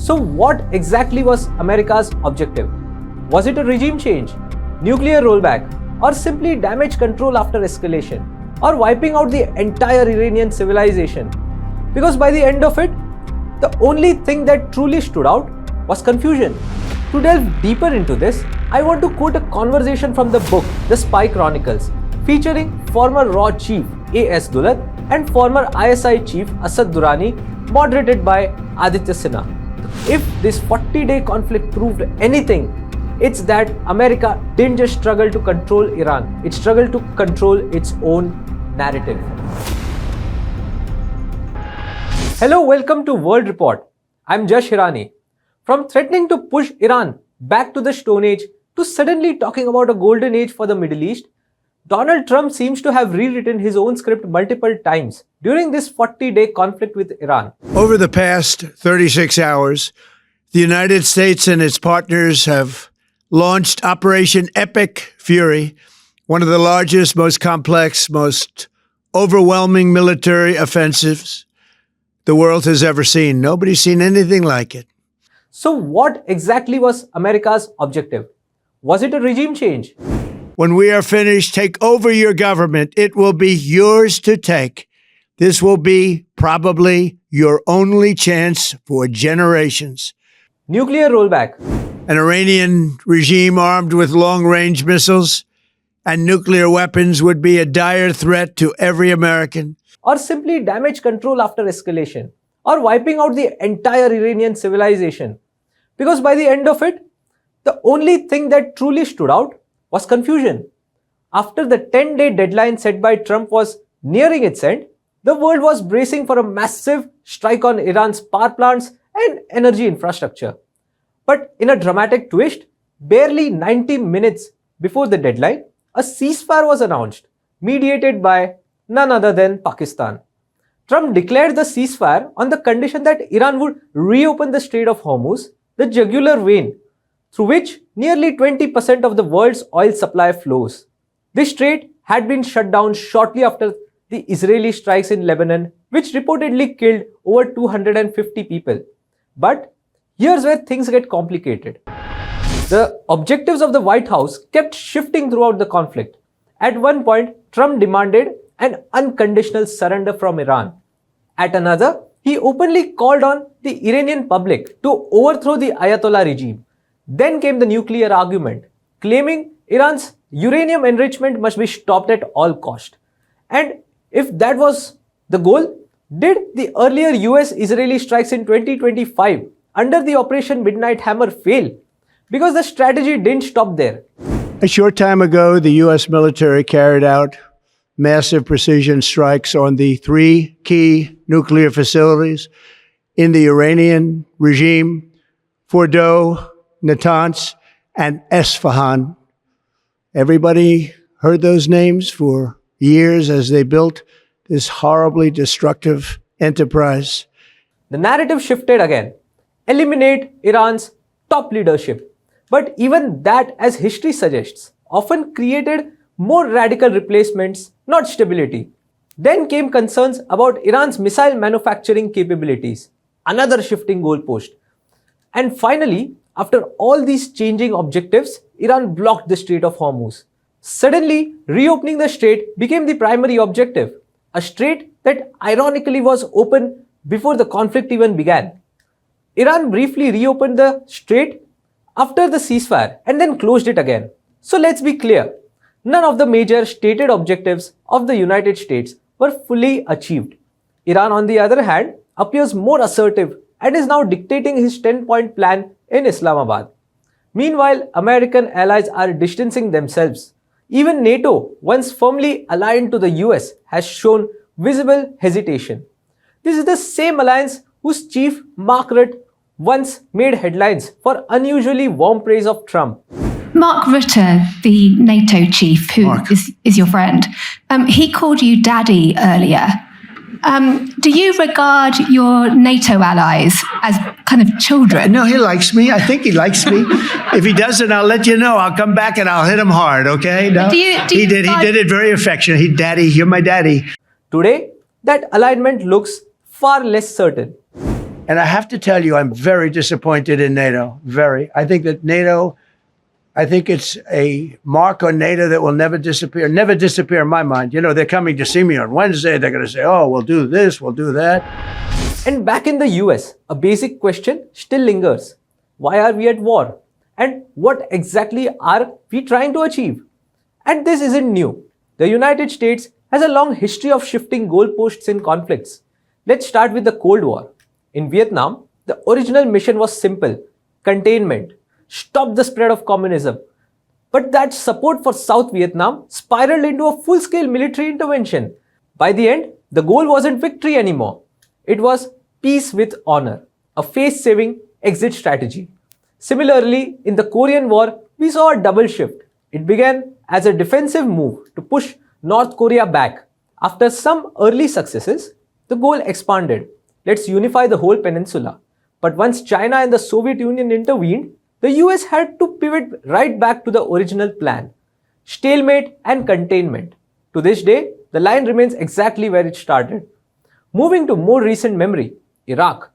So what exactly was America's objective? Was it a regime change, nuclear rollback, or simply damage control after escalation, or wiping out the entire Iranian civilization? Because by the end of it, the only thing that truly stood out was confusion. To delve deeper into this, I want to quote a conversation from the book The Spy Chronicles, featuring former RAW chief A.S. Dulat and former ISI chief Asad Durrani, moderated by Aditya Sinha. If this 40-day conflict proved anything, it's that America didn't just struggle to control Iran, it struggled to control its own narrative. Hello, welcome to World Report. I'm Jash Hirani. From threatening to push Iran back to the Stone Age to suddenly talking about a golden age for the Middle East, Donald Trump seems to have rewritten his own script multiple times during this 40-day conflict with Iran. Over the past 36 hours, the United States and its partners have launched Operation Epic Fury, one of the largest, most complex, most overwhelming military offensives the world has ever seen. Nobody's seen anything like it. So what exactly was America's objective? Was it a regime change? When we are finished, take over your government. It will be yours to take. This will be probably your only chance for generations. Nuclear rollback. An Iranian regime armed with long-range missiles and nuclear weapons would be a dire threat to every American. Or simply damage control after escalation, or wiping out the entire Iranian civilization. Because by the end of it, the only thing that truly stood out was confusion. After the 10-day deadline set by Trump was nearing its end, the world was bracing for a massive strike on Iran's power plants and energy infrastructure. But in a dramatic twist, barely 90 minutes before the deadline, a ceasefire was announced, mediated by none other than Pakistan. Trump declared the ceasefire on the condition that Iran would reopen the Strait of Hormuz, the jugular vein, through which nearly 20% of the world's oil supply flows. This strait had been shut down shortly after the Israeli strikes in Lebanon, which reportedly killed over 250 people. But here's where things get complicated. The objectives of the White House kept shifting throughout the conflict. At one point, Trump demanded an unconditional surrender from Iran. At another, he openly called on the Iranian public to overthrow the Ayatollah regime. Then came the nuclear argument, claiming Iran's uranium enrichment must be stopped at all cost. And if that was the goal, did the earlier US-Israeli strikes in 2025 under the Operation Midnight Hammer fail? Because the strategy didn't stop there. A short time ago, the U.S. military carried out massive precision strikes on the three key nuclear facilities in the Iranian regime: Fordow, Natanz, and Esfahan. Everybody heard those names for years as they built this horribly destructive enterprise. The narrative shifted again. Eliminate Iran's top leadership. But even that, as history suggests, often created more radical replacements, not stability. Then came concerns about Iran's missile manufacturing capabilities, another shifting goalpost. And finally, after all these changing objectives, Iran blocked the Strait of Hormuz. Suddenly, reopening the strait became the primary objective, a strait that ironically was open before the conflict even began. Iran briefly reopened the strait after the ceasefire and then closed it again. So let's be clear, none of the major stated objectives of the United States were fully achieved. Iran, on the other hand, appears more assertive and is now dictating his 10-point plan in Islamabad. Meanwhile, American allies are distancing themselves. Even NATO, once firmly aligned to the US, has shown visible hesitation. This is the same alliance whose chief, Mark Rutte, once made headlines for unusually warm praise of Trump. Mark Rutte, the NATO chief, who is your friend, he called you daddy earlier. Do you regard your NATO allies as kind of children? No, he likes me. I think he likes me. If he doesn't, I'll let you know. I'll come back and I'll hit him hard, okay? No? He did it very affectionate. Daddy, you're my daddy. Today, that alignment looks far less certain. And I have to tell you, I'm very disappointed in NATO. Very. I think that NATO, I think it's a mark on NATO that will never disappear. Never disappear in my mind. You know, they're coming to see me on Wednesday. They're going to say, oh, we'll do this, we'll do that. And back in the US, a basic question still lingers. Why are we at war? And what exactly are we trying to achieve? And this isn't new. The United States has a long history of shifting goalposts in conflicts. Let's start with the Cold War. In Vietnam, the original mission was simple: containment, stop the spread of communism. But that support for South Vietnam spiraled into a full-scale military intervention. By the end, the goal wasn't victory anymore. It was peace with honor, a face-saving exit strategy. Similarly, in the Korean War, we saw a double shift. It began as a defensive move to push North Korea back. After some early successes, the goal expanded. Let's unify the whole peninsula. But once China and the Soviet Union intervened, the US had to pivot right back to the original plan: stalemate and containment. To this day, the line remains exactly where it started. Moving to more recent memory, Iraq.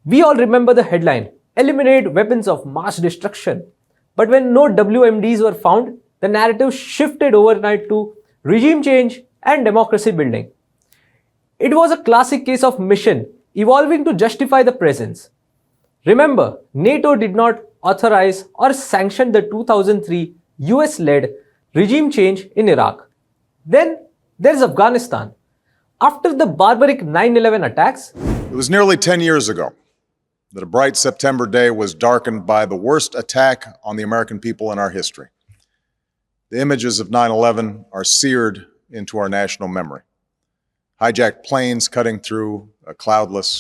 We all remember the headline: eliminate weapons of mass destruction. But when no WMDs were found, the narrative shifted overnight to regime change and democracy building. It was a classic case of mission evolving to justify the presence. Remember, NATO did not authorize or sanction the 2003 US-led regime change in Iraq. Then there's Afghanistan. After the barbaric 9/11 attacks, it was nearly 10 years ago that a bright September day was darkened by the worst attack on the American people in our history. The images of 9/11 are seared into our national memory. Hijacked planes cutting through a cloudless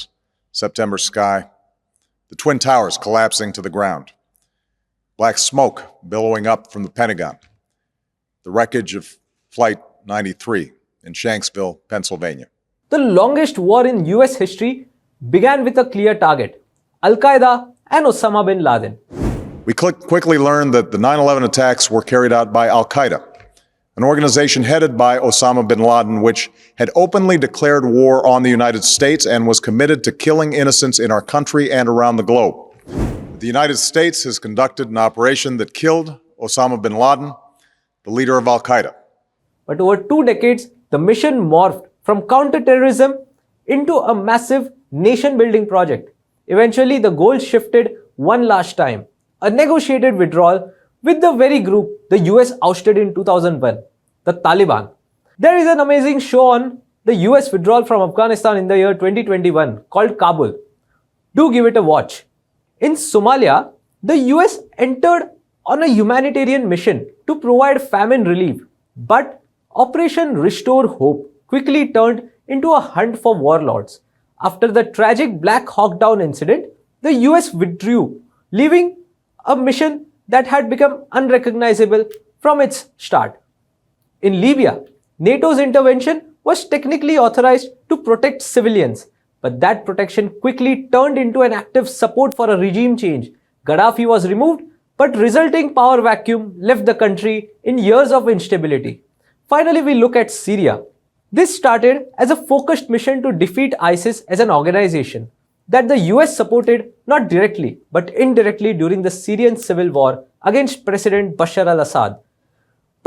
September sky, the Twin Towers collapsing to the ground, black smoke billowing up from the Pentagon, the wreckage of Flight 93 in Shanksville, Pennsylvania. the longest war in US history began with a clear target: Al-Qaeda and Osama bin Laden. We quickly learned that the 9/11 attacks were carried out by Al-Qaeda, an organization headed by Osama bin Laden, which had openly declared war on the United States and was committed to killing innocents in our country and around the globe. The United States has conducted an operation that killed Osama bin Laden, the leader of Al-Qaeda. But over 2 decades, the mission morphed from counterterrorism into a massive nation-building project. Eventually, the goal shifted one last time: a negotiated withdrawal with the very group the US ousted in 2001, the Taliban. There is an amazing show on the US withdrawal from Afghanistan in the year 2021 called Kabul. Do give it a watch. In Somalia, the US entered on a humanitarian mission to provide famine relief, but Operation Restore Hope quickly turned into a hunt for warlords. After the tragic Black Hawk Down incident, the US withdrew, leaving a mission that had become unrecognizable from its start. In Libya, NATO's intervention was technically authorized to protect civilians, but that protection quickly turned into an active support for a regime change. Gaddafi was removed, but resulting power vacuum left the country in years of instability. Finally, we look at Syria. This started as a focused mission to defeat ISIS as an organization that the US supported not directly but indirectly during the Syrian civil war against President Bashar al-Assad.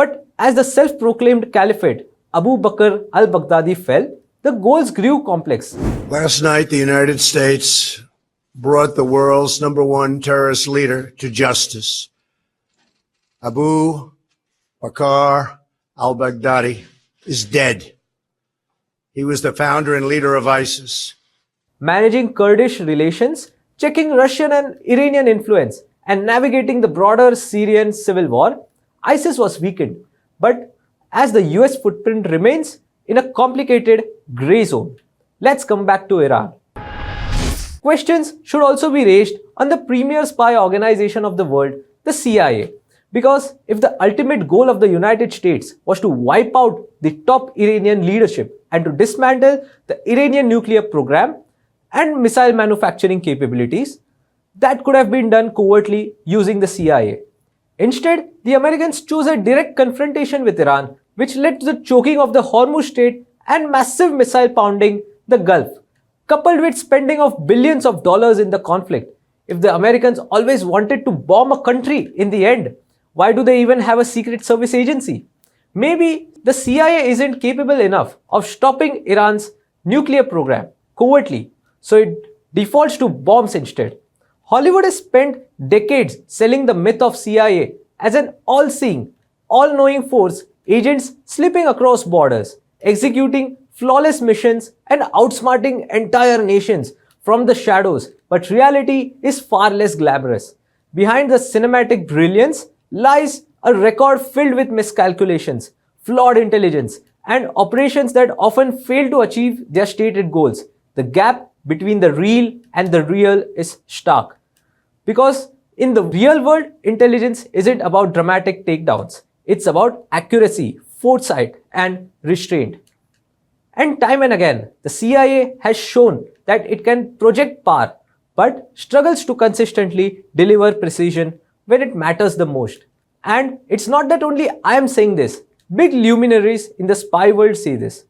But as the self-proclaimed caliphate Abu Bakr al-Baghdadi fell, the goals grew complex. Last night, the United States brought the world's #1 terrorist leader to justice. Abu Bakr al-Baghdadi is dead. He was the founder and leader of ISIS. Managing Kurdish relations, checking Russian and Iranian influence, and navigating the broader Syrian civil war, ISIS was weakened. But as the US footprint remains in a complicated grey zone. Let's come back to Iran. Questions should also be raised on the premier spy organization of the world, the CIA. Because if the ultimate goal of the United States was to wipe out the top Iranian leadership and to dismantle the Iranian nuclear program and missile manufacturing capabilities, that could have been done covertly using the CIA. Instead, the Americans chose a direct confrontation with Iran, which led to the choking of the Hormuz Strait and massive missile pounding the Gulf. coupled with spending of billions of dollars in the conflict. If the Americans always wanted to bomb a country in the end, why do they even have a secret service agency? Maybe the CIA isn't capable enough of stopping Iran's nuclear program covertly, so it defaults to bombs instead. Hollywood has spent decades selling the myth of CIA as an all-seeing, all-knowing force, agents slipping across borders, executing flawless missions and outsmarting entire nations from the shadows. But reality is far less glamorous. Behind the cinematic brilliance lies a record filled with miscalculations, flawed intelligence, and operations that often fail to achieve their stated goals. The gap between the real and the real is stark. Because in the real world, intelligence isn't about dramatic takedowns. It's about accuracy, foresight, and restraint. And time and again, the CIA has shown that it can project power, but struggles to consistently deliver precision when it matters the most. And it's not that only I am saying this. Big luminaries in the spy world say this.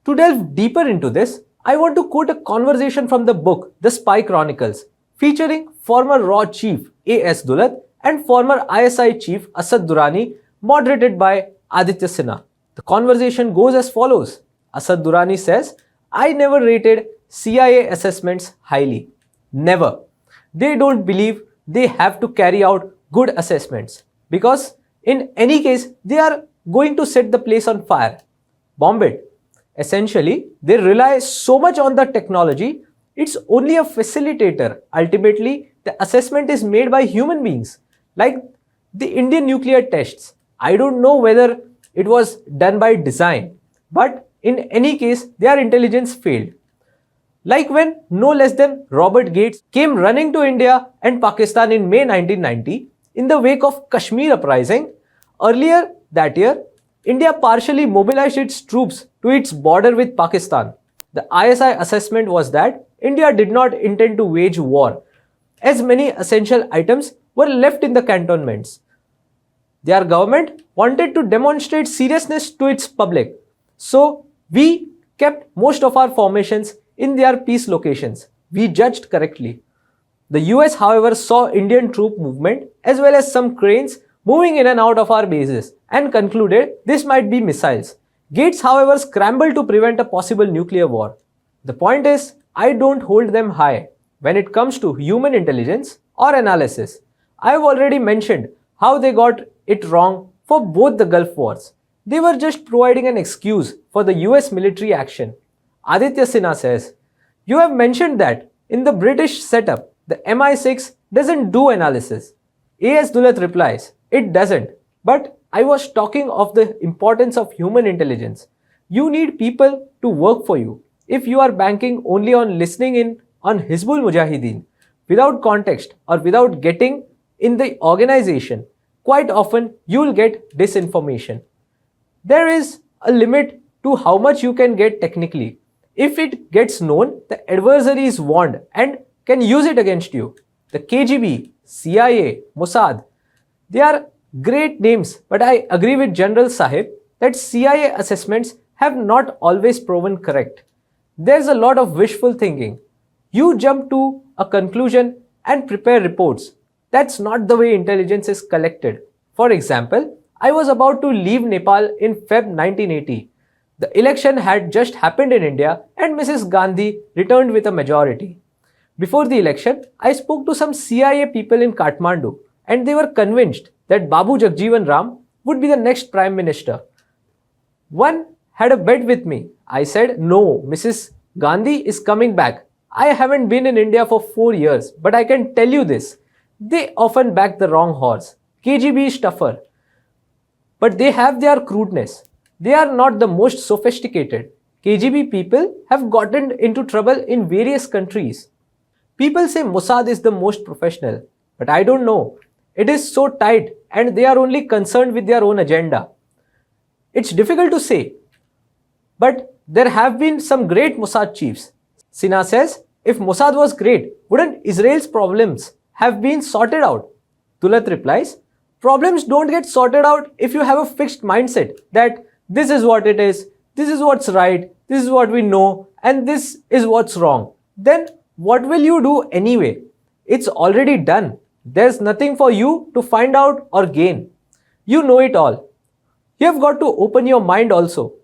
To delve deeper into this, I want to quote a conversation from the book The Spy Chronicles, featuring former RAW chief A.S. Dulat and former ISI chief Asad Durrani, moderated by Aditya Sinha. The conversation goes as follows. Asad Durrani says, I never rated CIA assessments highly. Never. They don't believe they have to carry out good assessments because in any case, they are going to set the place on fire, bomb it. Essentially, they rely so much on the technology, it's only a facilitator. Ultimately, the assessment is made by human beings, like the Indian nuclear tests. I don't know whether it was done by design, but in any case, their intelligence failed. Like when no less than Robert Gates came running to India and Pakistan in May 1990 in the wake of Kashmir uprising. Earlier that year, India partially mobilized its troops to its border with Pakistan. The ISI assessment was that India did not intend to wage war, as many essential items were left in the cantonments. Their government wanted to demonstrate seriousness to its public, so we kept most of our formations in their peace locations. We judged correctly. The US, however, saw Indian troop movement as well as some cranes moving in and out of our bases and concluded this might be missiles. Gates, however, scrambled to prevent a possible nuclear war. The point is, I don't hold them high when it comes to human intelligence or analysis. I have already mentioned how they got it wrong for both the Gulf wars. They were just providing an excuse for the US military action. Aditya Sinha says, you have mentioned that in the British setup, the MI6 doesn't do analysis. A.S. Dulat replies, it doesn't. But I was talking of the importance of human intelligence. You need people to work for you. If you are banking only on listening in on Hizbul Mujahideen, without context or without getting in the organization, quite often you will get disinformation. There is a limit to how much you can get technically. If it gets known, the adversary is warned and can use it against you. The KGB, CIA, Mossad, they are great names, but I agree with General Sahib that CIA assessments have not always proven correct. There's a lot of wishful thinking. You jump to a conclusion and prepare reports. That's not the way intelligence is collected. For example, I was about to leave Nepal in Feb 1980. The election had just happened in India and Mrs. Gandhi returned with a majority. Before the election, I spoke to some CIA people in Kathmandu and they were convinced that Babu Jagjeevan Ram would be the next Prime Minister. One had a bet with me. I said, no, Mrs. Gandhi is coming back. I haven't been in India for 4 years, but I can tell you this. They often back the wrong horse. KGB is tougher. But they have their crudeness. They are not the most sophisticated. KGB people have gotten into trouble in various countries. People say Mossad is the most professional, but I don't know. It is so tight and they are only concerned with their own agenda. It's difficult to say, but there have been some great Mossad chiefs. Sinha says, if Mossad was great, wouldn't Israel's problems have been sorted out? Dulat replies, problems don't get sorted out if you have a fixed mindset that this is what it is, this is what's right, this is what we know, and this is what's wrong. then what will you do anyway? It's already done. There's nothing for you to find out or gain. You know it all. You have got to open your mind also.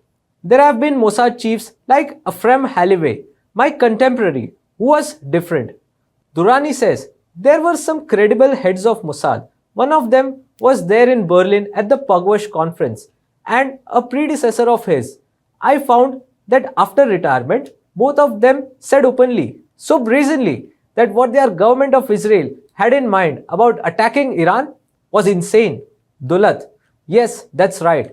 There have been Mossad chiefs like Ephraim Halliway, my contemporary, who was different. Durrani says, there were some credible heads of Mossad. One of them was there in Berlin at the Pugwash conference, and a predecessor of his. I found that after retirement, both of them said openly, so brazenly, that what their government of Israel had in mind about attacking Iran was insane. Dulat. Yes, that's right.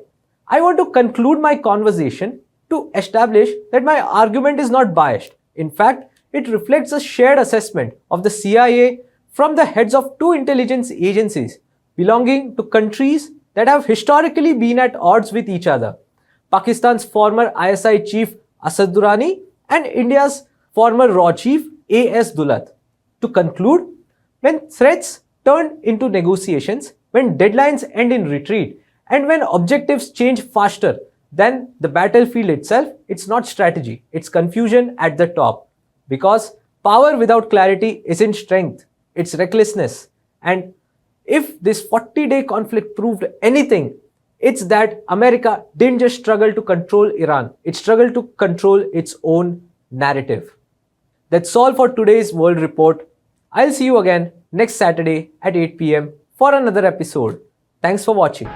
I want to conclude my conversation to establish that my argument is not biased. In fact, it reflects a shared assessment of the CIA from the heads of two intelligence agencies belonging to countries that have historically been at odds with each other. Pakistan's former ISI chief Asad Durrani and India's former RAW chief A.S. Dulat. To conclude, when threats turn into negotiations, when deadlines end in retreat, and when objectives change faster than the battlefield itself, it's not strategy, it's confusion at the top. Because power without clarity isn't strength, it's recklessness. And if this 40-day conflict proved anything, it's that America didn't just struggle to control Iran, it struggled to control its own narrative. That's all for today's World Report. I'll see you again next Saturday at 8 p.m. for another episode. Thanks for watching.